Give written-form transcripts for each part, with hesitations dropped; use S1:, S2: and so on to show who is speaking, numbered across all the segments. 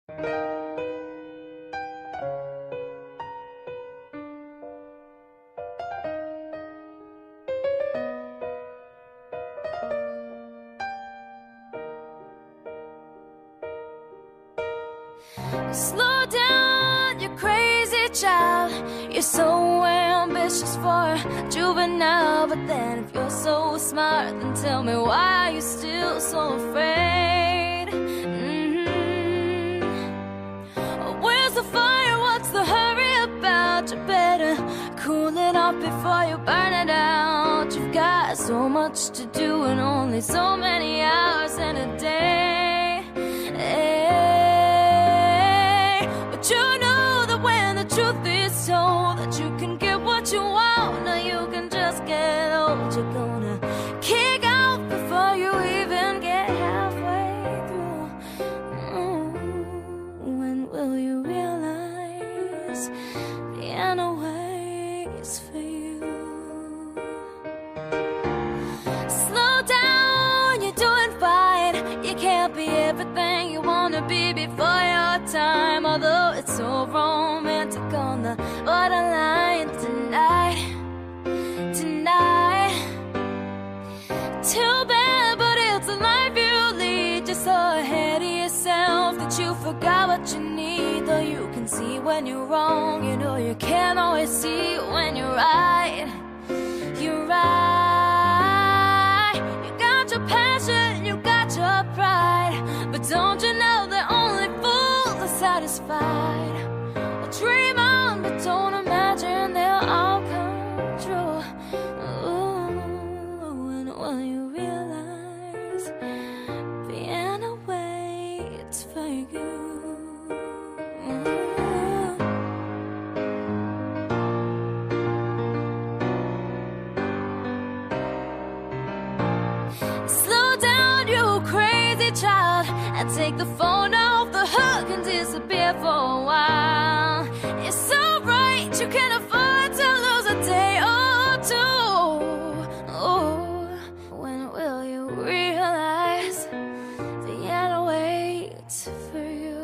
S1: Slow down, you crazy child. You're so ambitious for a juvenile. But then if you're so smart, then tell me why you're still so afraid. Where's the fire? What's the hurry about? You better cool it off before you burn it out. You've got so much to do and only so many hours in a day. But you know that when the truth is told, that you can get what you want, now you can just get old. You're gonna kick out before you even get halfway through. When will you realize the end waits for you? Slow down, you're doing fine. You can't be everything you wanna be before your time. Although it's so romantic on the borderline tonight. Too bad, but it's the life you lead. You're so ahead of yourself that you forgot what you need. Though you can see when you're wrong, you know you can't always see when you're right. You're right. You got your passion, you got your pride, but don't you know that only fools are satisfied? Dream on, but don't imagine they'll all come true. When will you realize the end waits for you? Slow down, you crazy child, and take the phone off the hook and disappear for a while. It's so right, you can't afford to lose a day or two. Oh, when will you realize the end waits for you?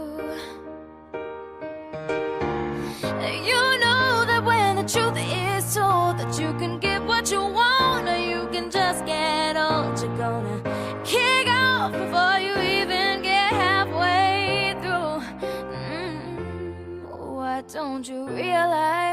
S1: You know that when the truth is told, that you can get what you want, or you can just get old. You're gonna kick off before you even get halfway through. Why don't you realize